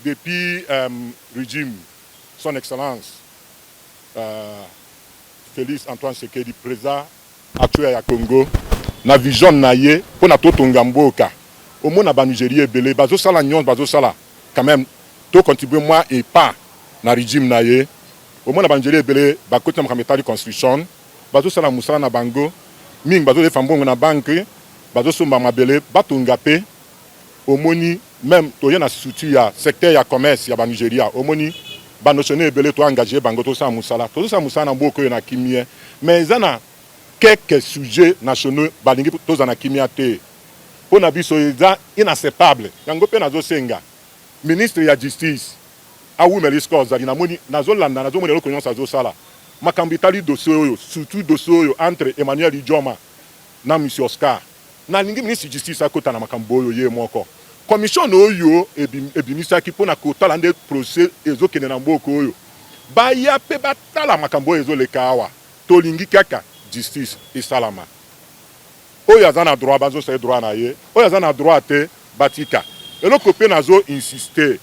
depuis régime, son excellence, Félix Antoine Tshisekedi, président actuel à Congo, na vision na ye, pour na to tongamboka. Au moins na Nigeria belé, bazo sala nyon, bazo sala, quand même, to contribuer moi et pas na régime na ye. Au moins na Nigeria belé, ba côté na de construction, bazo sala musala na bango, ming bazo de fambongo na banque, bazo somba mabelé, batongape, au moni même to na structure ya secteur ya commerce ya ba Nigeria, au moni ba notionné belé to engagé bango to sa musala, to sa musala na mboko na kimie, mais zana quelques sujets nationaux balingi to za na kimia te. Pour na biso inacceptable. Yango pe nazo senga. Ministre ya justice awu melisko zali na moni nazo landa nazo moni lokonyonsa azo sala. Makambi tali dossier oyo, surtout dossier oyo entre Emmanuel Idioma na Monsieur Oscar. Na lingi ministre justice akota na makambo oyo ye moko. Commission oyo ebimisa ki pona ko tala nde procès ezokene na mboko oyo. Ba ya pe batala makambo ezo lekawa. To lingi kaka justice isalama. Oyo azana droit bazo se droit na ye. Oyo azana droit te batika. Eloko pe nazo insister.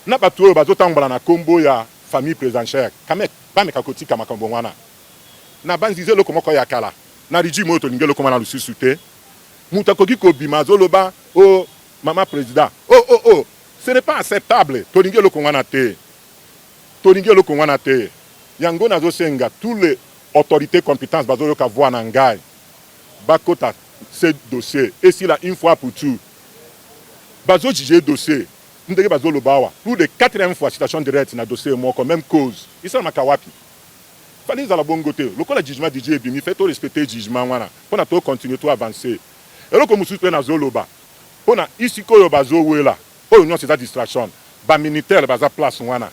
Na batu oyo bazo tambola na kombo ya famille présidentielle. Kame ba me kakotika makambo wana. Na banzize loko moko ya kala. Na régime oyo lingelo koma na lususu te. Mutakoki ko bima zoloba o maman président. Oh, ce n'est pas acceptable. To lingelo kongana te. To lingelo kongana te. Yango nazo senga tous les autorités compétences bazo yo ka voir na ngai. Bakota ce dossier et si là une fois pour tout bazo juger dossier ndenge bazo lobawa pour de 4e fois citation directe na dossier moi comme même cause isa makawapi fallait za la bongote lokola jugement DJ bimi fait to respecter jugement wana pona to continuer to avancer et loko musu pe na zoloba pona ici ko yo bazo wela oyo nyo c'est distraction ba militaire baza place wana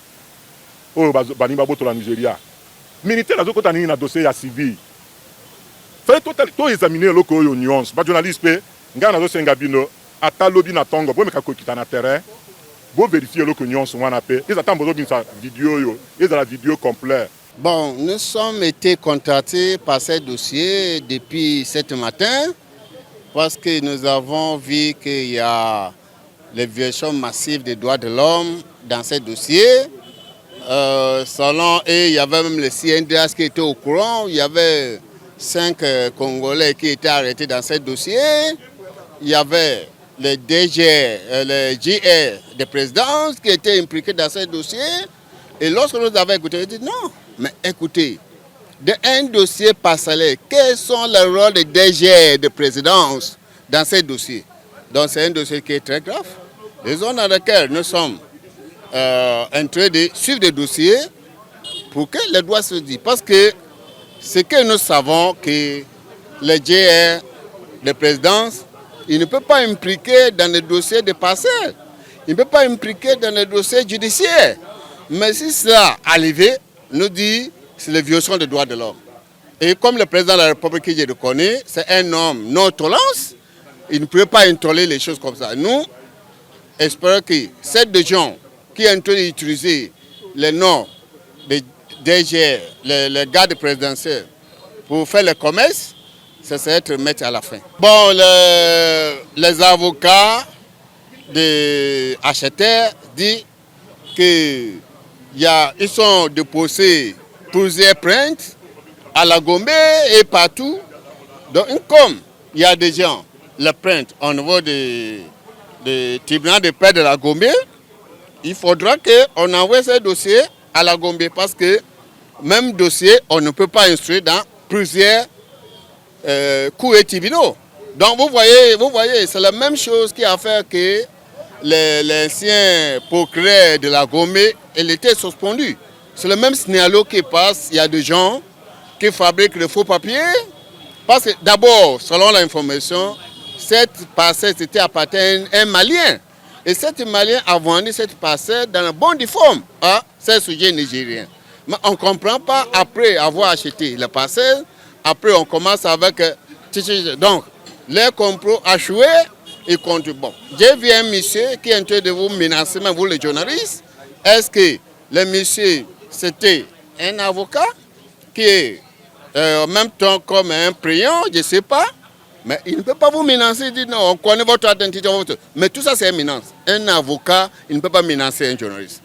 oyo bazo bani baboto la Nigeria militaire azo kota ni na dossier ya civil. Fait to examiner loko oyo nuance ba journaliste pe ngana zo senga bino ata lobi na tongo bo meka kokita na terrain bo vérifier loko nuance wana pe ils attendent besoin d'une vidéo yo et de la vidéo complète. Bon, nous sommes été contactés par ce dossier depuis ce matin parce que nous avons vu qu'il y a les violations massives des droits de l'homme dans ce dossier. Selon eux, il y avait même le CNDH qui était au courant, il y avait 5 Congolais qui étaient arrêtés dans ce dossier. Il y avait les DG, les JR de présidence qui étaient impliqués dans ce dossier. Et lorsque nous avons écouté, on a dit non, mais écoutez, d'un dossier parcellé, quels sont les rôles des DG de présidence dans ce dossier? Donc c'est un dossier qui est très grave. Les zones dans lesquelles nous sommes en train de suivre des dossiers pour que les droits se disent. Parce que ce que nous savons, que les GR de présidence, il ne peut pas impliquer dans les dossiers de parcelles. Il ne peut pas impliquer dans les dossiers judiciaires. Mais si cela arrivait, nous dit c'est la violation des droits de l'homme. Et comme le président de la République que je le connais, c'est un homme non tolérance, il ne peut pas intolérer les choses comme ça. Nous espérons que ces gens qui ont utilisé les noms des DG, les gardes présidentiels, pour faire le commerce, ça serait être mettre à la fin. Bon, les avocats des acheteurs disent qu'ils sont déposés plusieurs plaintes à la Gombe et partout. Donc, comme il y a des gens, les plaintes au niveau du tribunal de paix de la Gombe, il faudra qu'on envoie ce dossier à la Gombe parce que même dossier, on ne peut pas instruire dans plusieurs cours et tribunaux. Donc vous voyez, c'est la même chose qui a fait que l'ancien procureur de la Gombe, il était suspendu. C'est le même scénario qui passe. Il y a des gens qui fabriquent de faux papiers. Parce que d'abord, selon l'information, cette parcelle c'était appartient à un Malien. Et cet Malien a vendu cette parcelle dans la bonne forme à ces sujets nigériens. Mais on ne comprend pas, après avoir acheté la parcelle, après on commence avec... Donc, le complot a joué et contre... Bon, j'ai vu un monsieur qui est en train de vous menacer, même vous les journalistes. Est-ce que le monsieur, c'était un avocat qui est en même temps comme un priant, je ne sais pas. Mais il ne peut pas vous menacer, il dit non, on connaît votre identité. Mais tout ça, c'est une menace. Un avocat, il ne peut pas menacer un journaliste.